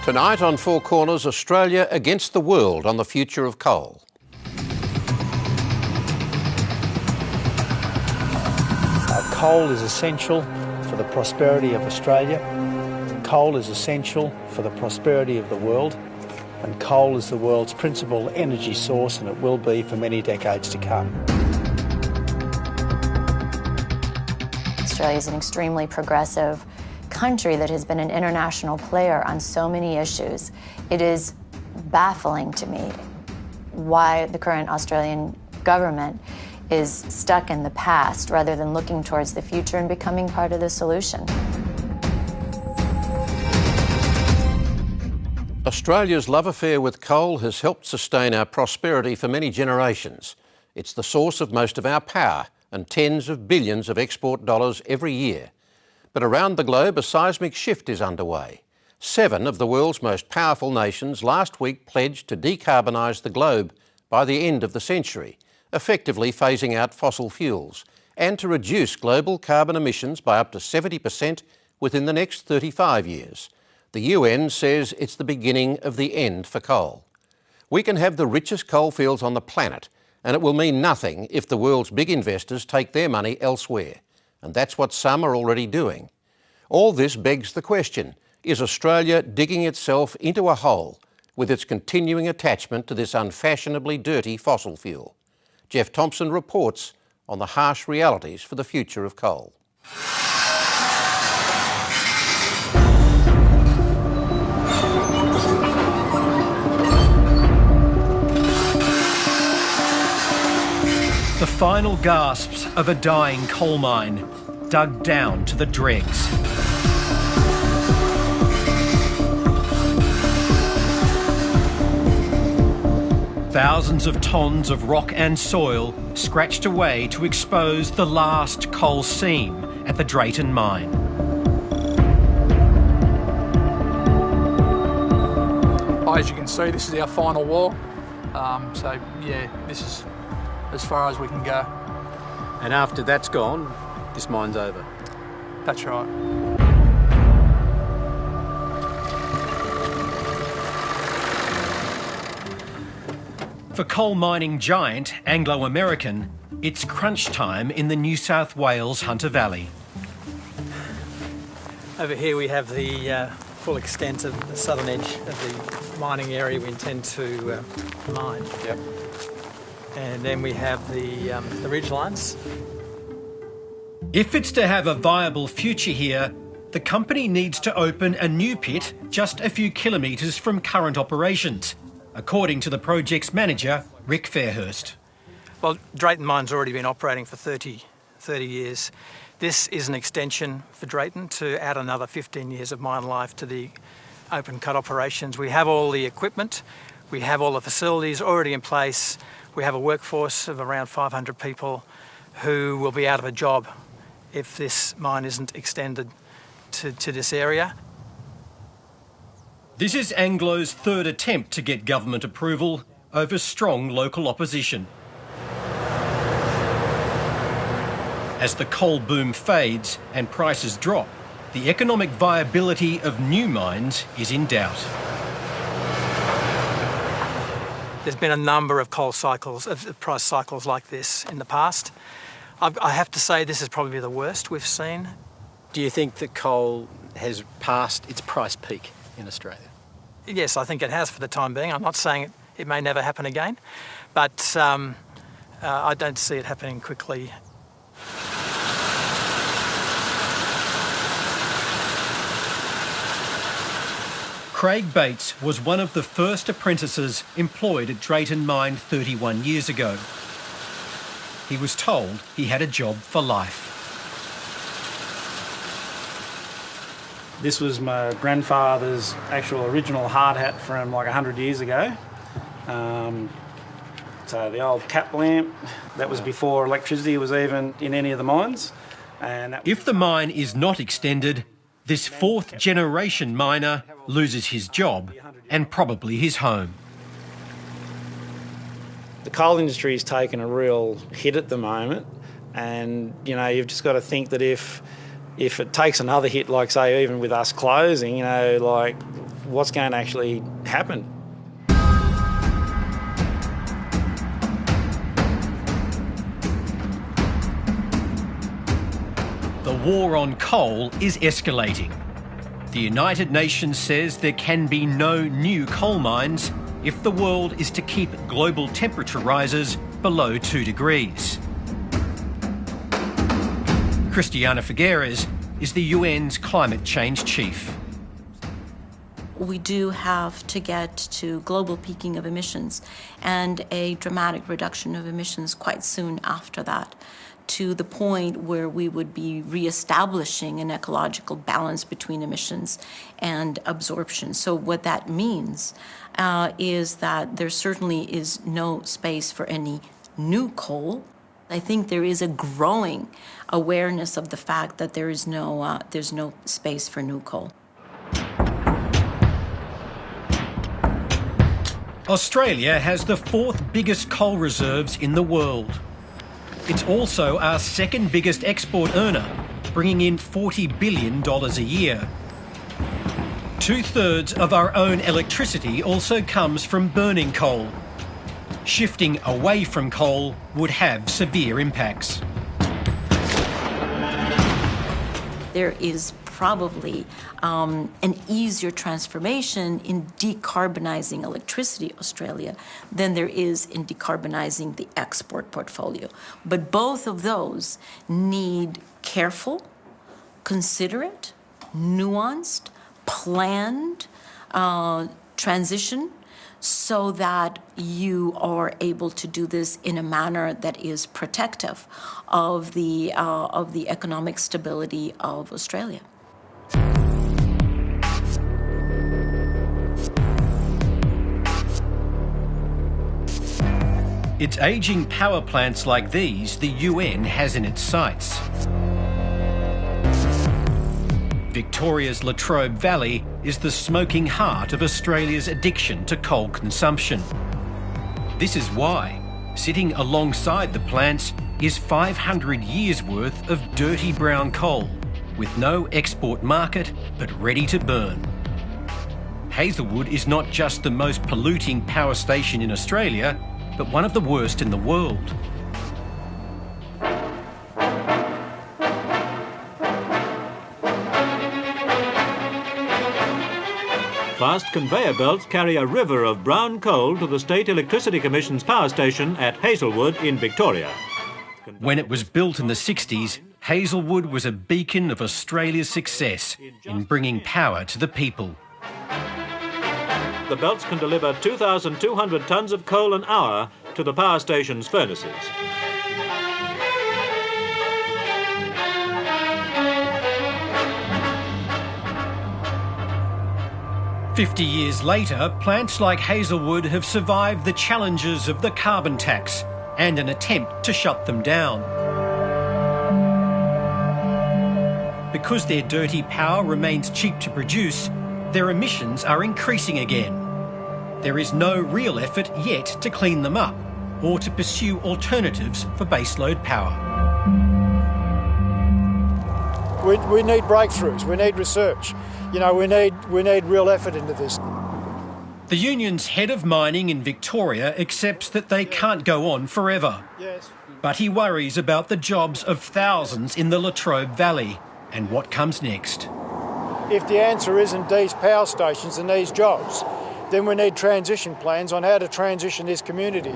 Tonight on Four Corners, Australia against the world on the future of coal. Coal is essential for the prosperity of Australia. Coal is essential for the prosperity of the world. And coal is the world's principal energy source, and it will be for many decades to come. Australia is an extremely progressive country that has been an international player on so many issues. It is baffling to me why the current Australian government is stuck in the past rather than looking towards the future and becoming part of the solution. Australia's love affair with coal has helped sustain our prosperity for many generations. It's the source of most of our power and tens of billions of export dollars every year. But around the globe, a seismic shift is underway. 7 of the world's most powerful nations last week pledged to decarbonise the globe by the end of the century, effectively phasing out fossil fuels, and to reduce global carbon emissions by up to 70% within the next 35 years. The UN says it's the beginning of the end for coal. We can have the richest coal fields on the planet, and it will mean nothing if the world's big investors take their money elsewhere. And that's what some are already doing. All this begs the question, is Australia digging itself into a hole with its continuing attachment to this unfashionably dirty fossil fuel? Jeff Thompson reports on the harsh realities for the future of coal. The final gasps of a dying coal mine, dug down to the dregs. Thousands of tonnes of rock and soil scratched away to expose the last coal seam at the Drayton mine. As you can see, this is our final wall. So yeah, this is as far as we can go. And after that's gone, this mine's over. That's right. For coal mining giant Anglo American, it's crunch time in the New South Wales Hunter Valley. Over here we have the full extent of the southern edge of the mining area we intend to mine. Yep. And then we have the ridge lines. If it's to have a viable future here, the company needs to open a new pit just a few kilometres from current operations, according to the project's manager, Rick Fairhurst. Well, Drayton Mine's already been operating for 30 years. This is an extension for Drayton to add another 15 years of mine life to the open cut operations. We have all the equipment, we have all the facilities already in place. We have a workforce of around 500 people who will be out of a job if this mine isn't extended to this area. This is Anglo's third attempt to get government approval over strong local opposition. As the coal boom fades and prices drop, the economic viability of new mines is in doubt. There's been a number of coal cycles, of price cycles like this in the past. I have to say this is probably the worst we've seen. Do you think that coal has passed its price peak in Australia? Yes, I think it has for the time being. I'm not saying it may never happen again, but I don't see it happening quickly. Craig Bates was one of the first apprentices employed at Drayton Mine 31 years ago. He was told he had a job for life. This was my grandfather's actual original hard hat from like 100 years ago. So the old cap lamp, that was before electricity was even in any of the mines. And if the mine is not extended, this fourth generation miner loses his job and probably his home. The coal industry is taking a real hit at the moment, and you know, you've just got to think that if it takes another hit, like say even with us closing, you know, like what's going to actually happen. The war on coal is escalating. The United Nations says there can be no new coal mines if the world is to keep global temperature rises below 2 degrees. Christiana Figueres is the UN's climate change chief. We do have to get to global peaking of emissions and a dramatic reduction of emissions quite soon after that, to the point where we would be reestablishing an ecological balance between emissions and absorption. So what that means is that there certainly is no space for any new coal. I think there is a growing awareness of the fact that there's no space for new coal. Australia has the 4th biggest coal reserves in the world. It's also our 2nd biggest export earner, bringing in $40 billion a year. 2/3 of our own electricity also comes from burning coal. Shifting away from coal would have severe impacts. There is probably an easier transformation in decarbonizing electricity Australia than there is in decarbonizing the export portfolio. But both of those need careful, considerate, nuanced, planned transition, so that you are able to do this in a manner that is protective of the economic stability of Australia. It's ageing power plants like these the UN has in its sights. Victoria's Latrobe Valley is the smoking heart of Australia's addiction to coal consumption. This is why, sitting alongside the plants, is 500 years' worth of dirty brown coal, with no export market but ready to burn. Hazelwood is not just the most polluting power station in Australia, but one of the worst in the world. Fast conveyor belts carry a river of brown coal to the State Electricity Commission's power station at Hazelwood in Victoria. When it was built in the 60s, Hazelwood was a beacon of Australia's success in bringing power to the people. The belts can deliver 2,200 tonnes of coal an hour to the power station's furnaces. "50 years later, plants like Hazelwood have survived the challenges of the carbon tax and an attempt to shut them down. Because their dirty power remains cheap to produce, their emissions are increasing again. There is no real effort yet to clean them up or to pursue alternatives for baseload power. We need breakthroughs, we need research. You know, we need real effort into this. The union's head of mining in Victoria accepts that they can't go on forever. Yes. But he worries about the jobs of thousands in the Latrobe Valley and what comes next. If the answer isn't these power stations and these jobs, then we need transition plans on how to transition this community.